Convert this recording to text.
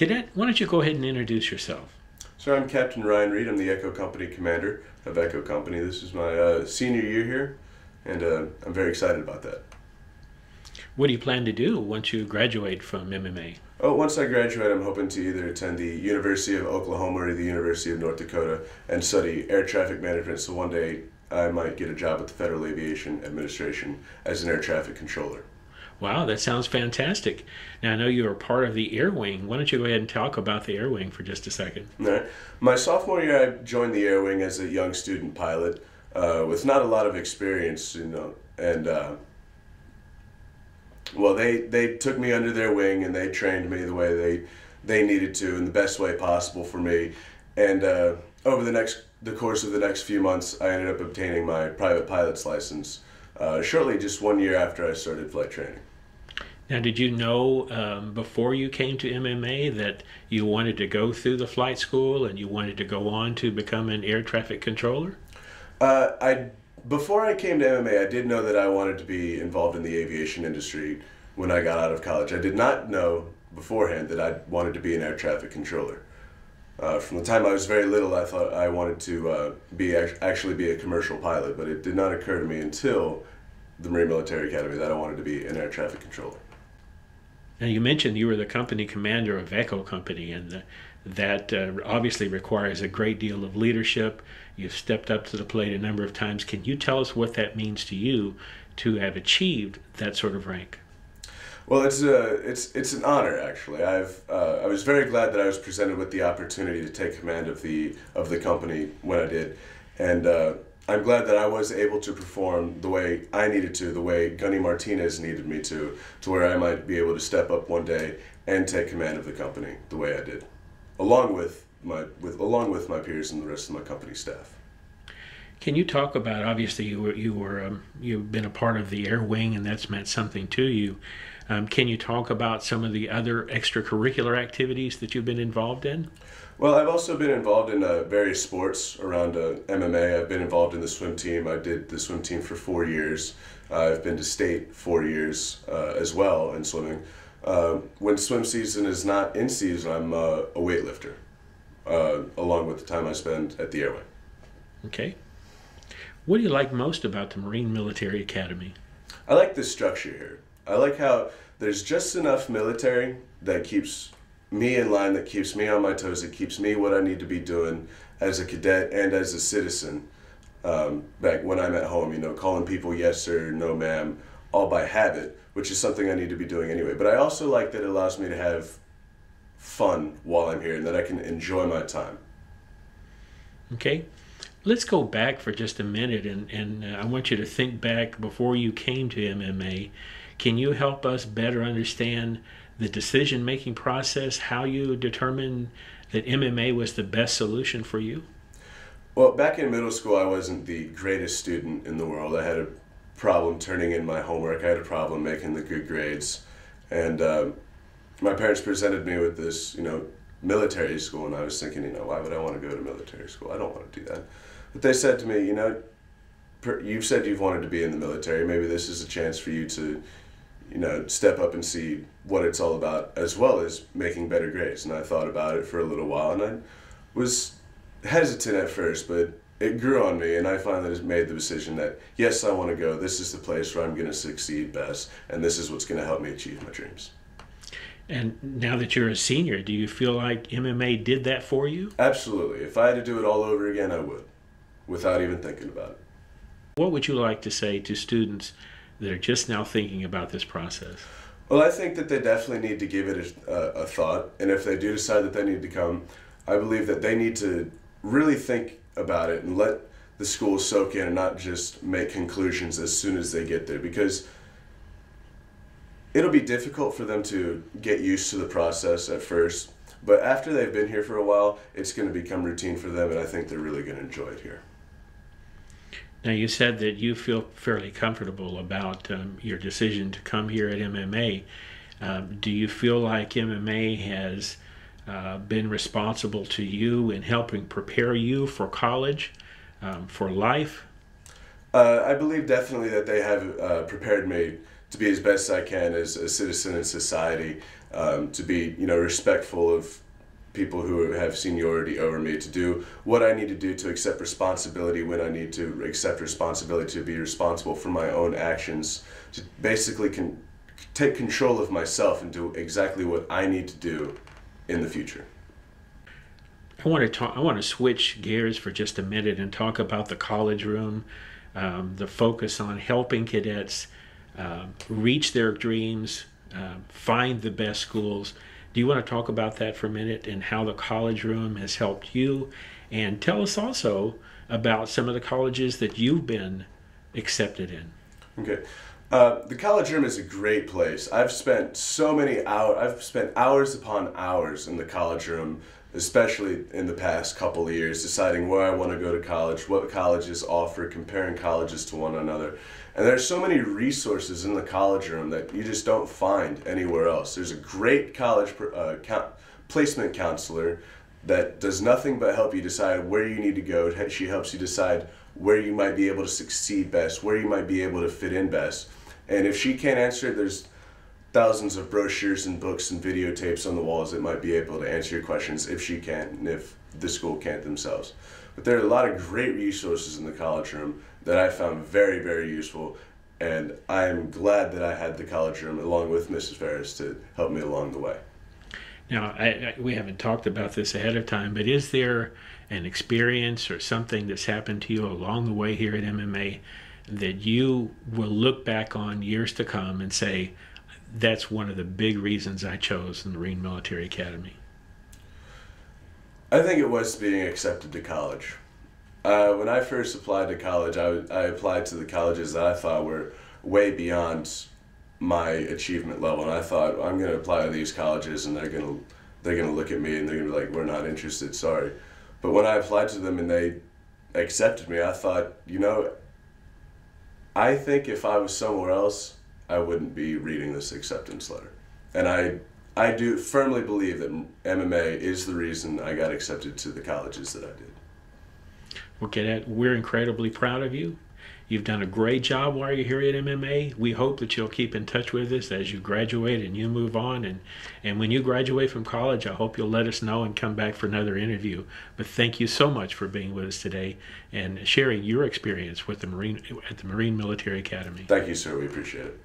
Cadet, why don't you go ahead and introduce yourself? So I'm Captain Ryan Reed. I'm the Echo Company Commander of Echo Company. This is my senior year here, and I'm very excited about that. What do you plan to do once you graduate from MMA? Oh, once I graduate, I'm hoping to either attend the University of Oklahoma or the University of North Dakota and study air traffic management, so one day I might get a job with the Federal Aviation Administration as an air traffic controller. Wow, that sounds fantastic. Now, I know you are part of the Air Wing. Why don't you go ahead and talk about the Air Wing for just a second? All right. My sophomore year, I joined the Air Wing as a young student pilot with not a lot of experience, and well, they took me under their wing and they trained me the way they needed to in the best way possible for me. And over the course of the next few months, I ended up obtaining my private pilot's license shortly, just 1 year after I started flight training. Now, did you know before you came to MMA that you wanted to go through the flight school and you wanted to go on to become an air traffic controller? Before I came to MMA, I did know that I wanted to be involved in the aviation industry when I got out of college. I did not know beforehand that I wanted to be an air traffic controller. From the time I was very little, I thought I wanted to actually be a commercial pilot, but it did not occur to me until the Marine Military Academy that I wanted to be an air traffic controller. Now, you mentioned you were the company commander of Echo Company, and that obviously requires a great deal of leadership. You've stepped up to the plate a number of times. Can you tell us what that means to you to have achieved that sort of rank? Well, it's an honor, actually. I was very glad that I was presented with the opportunity to take command of the company when I did, and I'm glad that I was able to perform the way I needed to, the way Gunny Martinez needed me to where I might be able to step up one day and take command of the company the way I did, along with my peers and the rest of my company staff. Can you talk about, obviously you've been a part of the Air Wing and that's meant something to you. Can you talk about some of the other extracurricular activities that you've been involved in? Well, I've also been involved in various sports around MMA. I've been involved in the swim team. I did the swim team for 4 years. I've been to state 4 years as well in swimming. When swim season is not in season, I'm a weightlifter, along with the time I spend at the Air Wing. Okay. What do you like most about the Marine Military Academy? I like the structure here. I like how there's just enough military that keeps me in line, that keeps me on my toes, that keeps me what I need to be doing as a cadet and as a citizen. Back when I'm at home, calling people yes sir, no ma'am, all by habit, which is something I need to be doing anyway. But I also like that it allows me to have fun while I'm here and that I can enjoy my time. Okay. Let's go back for just a minute, and I want you to think back before you came to MMA. Can you help us better understand the decision-making process, how you determined that MMA was the best solution for you? Well, back in middle school, I wasn't the greatest student in the world. I had a problem turning in my homework. I had a problem making the good grades. And my parents presented me with this, military school, and I was thinking, why would I want to go to military school? I don't want to do that. But they said to me, you've said you've wanted to be in the military. Maybe this is a chance for you to, step up and see what it's all about, as well as making better grades. And I thought about it for a little while, and I was hesitant at first, but it grew on me, and I finally made the decision that, yes, I want to go. This is the place where I'm going to succeed best, and this is what's going to help me achieve my dreams. And now that you're a senior, do you feel like MMA did that for you? Absolutely. If I had to do it all over again, I would, without even thinking about it. What would you like to say to students that are just now thinking about this process? Well, I think that they definitely need to give it a thought, and if they do decide that they need to come, I believe that they need to really think about it and let the school soak in and not just make conclusions as soon as they get there, because it'll be difficult for them to get used to the process at first, but after they've been here for a while, it's going to become routine for them, and I think they're really going to enjoy it here. Now, you said that you feel fairly comfortable about your decision to come here at MMA. Do you feel like MMA has been responsible to you in helping prepare you for college, for life? I believe definitely that they have prepared me to be as best I can as a citizen in society, to be, you know, respectful of people who have seniority over me, to do what I need to do to accept responsibility when I need to accept responsibility, to be responsible for my own actions, to basically take control of myself and do exactly what I need to do in the future. I want to switch gears for just a minute and talk about the college room, the focus on helping cadets reach their dreams, find the best schools. Do you want to talk about that for a minute and how the college room has helped you? And tell us also about some of the colleges that you've been accepted in. Okay. The college room is a great place. I've spent hours upon hours in the college room, especially in the past couple of years, deciding where I want to go to college, what colleges offer, comparing colleges to one another. And there's so many resources in the college room that you just don't find anywhere else. There's a great college placement counselor that does nothing but help you decide where you need to go. She helps you decide where you might be able to succeed best, where you might be able to fit in best. And if she can't answer it, there's thousands of brochures and books and videotapes on the walls that might be able to answer your questions if she can and if the school can't themselves. But there are a lot of great resources in the college room that I found very, very useful, and I am glad that I had the college room along with Mrs. Ferris to help me along the way. Now, we haven't talked about this ahead of time, but is there an experience or something that's happened to you along the way here at MMA that you will look back on years to come and say, that's one of the big reasons I chose the Marine Military Academy? I think it was being accepted to college. When I first applied to college, I applied to the colleges that I thought were way beyond my achievement level, and I thought, I'm going to apply to these colleges and they're going to look at me and they're going to be like, we're not interested, sorry. But when I applied to them and they accepted me, I thought, you know, I think if I was somewhere else, I wouldn't be reading this acceptance letter. And I do firmly believe that MMA is the reason I got accepted to the colleges that I did. Well, Cadet, we're incredibly proud of you. You've done a great job while you're here at MMA. We hope that you'll keep in touch with us as you graduate and you move on. And when you graduate from college, I hope you'll let us know and come back for another interview. But thank you so much for being with us today and sharing your experience with at the Marine Military Academy. Thank you, sir. We appreciate it.